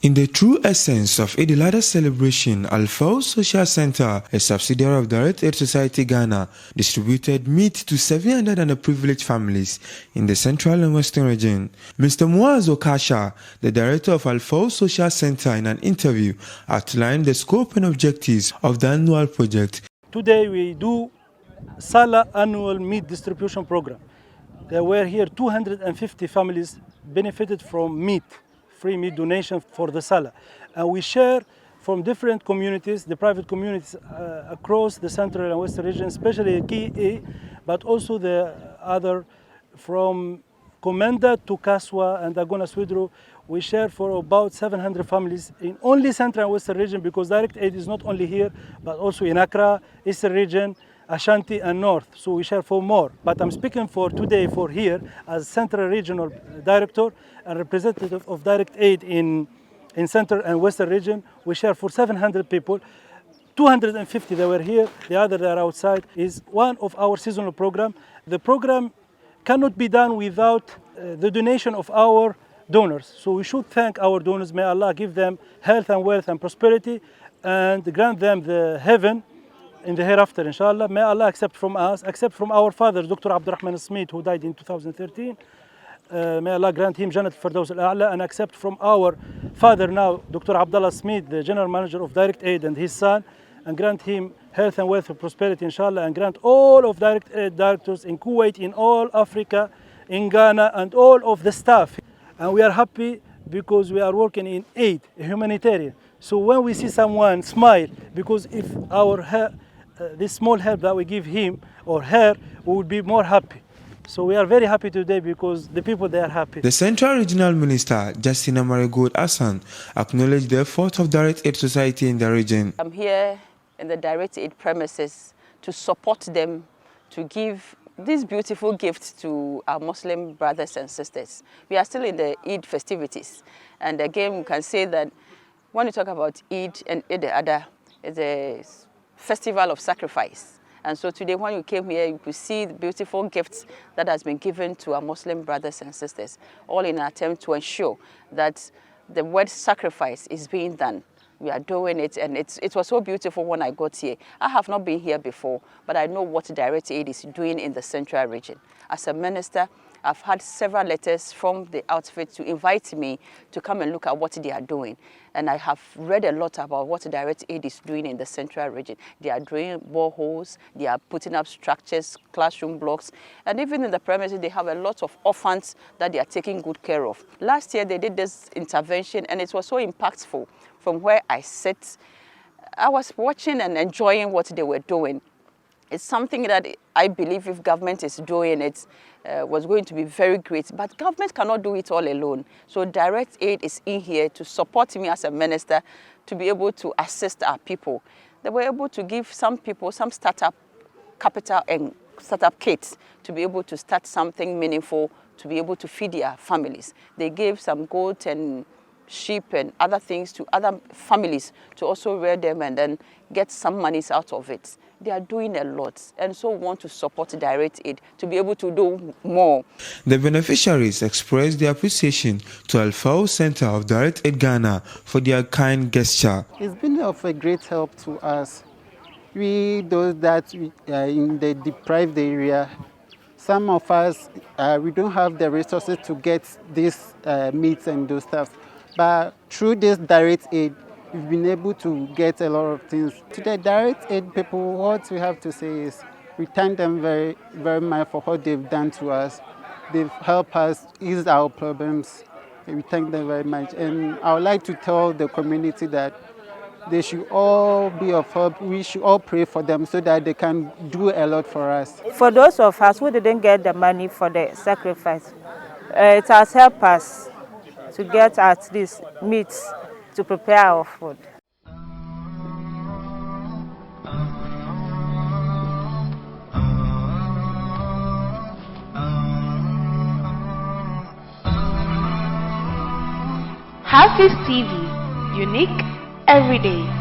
In the true essence of Eid-ul celebration, Fawz Social Center, a subsidiary of Direct Aid Society Ghana, distributed meat to 700 underprivileged families in the central and western region. Mr. Muaz Okasha, the director of Fawz Social Center, in an interview outlined the scope and objectives of the annual project. Today we do Salah annual meat distribution program. There were here 250 families benefited from meat. Free meat donation for the Salah. And we share from different communities, the private communities across the central and western region, especially KA, but also the other from Komenda to Kaswa and Agona Swidro. We share for about 700 families in only central and western region, because direct aid is not only here, but also in Accra, eastern region, Ashanti and North, so we share for more. But I'm speaking for today for here as Central Regional Director and representative of Direct Aid in Central and Western region. We share for 700 people. 250 they were here, the other they are outside. Is one of our seasonal program. The program cannot be done without the donation of our donors. So we should thank our donors. May Allah give them health and wealth and prosperity and grant them the heaven in the hereafter, inshallah. May Allah accept from us, accept from our father, Dr. Abdurrahman Smith, who died in 2013. May Allah grant him Jannat al-Firdaus al-A'la, and accept from our father now, Dr. Abdullah Smith, the General Manager of Direct Aid, and his son, and grant him health and wealth and prosperity, inshallah, and grant all of Direct Aid directors in Kuwait, in all Africa, in Ghana, and all of the staff. And we are happy because we are working in aid, humanitarian. So when we see someone smile, because if our this small help that we give him or her, we will be more happy. So we are very happy today because the people, they are happy. The Central Regional Minister, Justina Marigold Hassan, acknowledged the effort of Direct Aid Society in the region. I'm here in the Direct Aid premises to support them, to give these beautiful gifts to our Muslim brothers and sisters. We are still in the Eid festivities. And again, we can say that when you talk about Eid and Adha, it's a festival of sacrifice. And so today when you came here, you could see the beautiful gifts that has been given to our Muslim brothers and sisters, all in an attempt to ensure that the word sacrifice is being done. We are doing it, and it was so beautiful when I got here. I have not been here before, but I know what Direct Aid is doing in the central region. As a minister, I've had several letters from the outfit to invite me to come and look at what they are doing. And I have read a lot about what Direct Aid is doing in the central region. They are doing boreholes, they are putting up structures, classroom blocks, and even in the premises, they have a lot of orphans that they are taking good care of. Last year, they did this intervention, and it was so impactful. From where I sit, I was watching and enjoying what they were doing. It's something that I believe if government is doing it, was going to be very great. But government cannot do it all alone. So Direct Aid is in here to support me as a minister to be able to assist our people. They were able to give some people some startup capital and startup kits to be able to start something meaningful, to be able to feed their families. They gave some goat and sheep and other things to other families to also rear them and then get some monies out of it. They are doing a lot, and so want to support Direct Aid to be able to do more. The beneficiaries expressed their appreciation to Fawz Center of Direct Aid Ghana for their kind gesture. It's been of a great help to us. We, those that in the deprived area, some of us, we don't have the resources to get these meats and those stuff. But through this Direct Aid, we've been able to get a lot of things. To the Direct Aid people, what we have to say is we thank them very, very much for what they've done to us. They've helped us ease our problems. We thank them very much. And I would like to tell the community that they should all be of help. We should all pray for them so that they can do a lot for us. For those of us who didn't get the money for the sacrifice, it has helped us to get at least meat to prepare our food. HAFIZ TV, unique every day.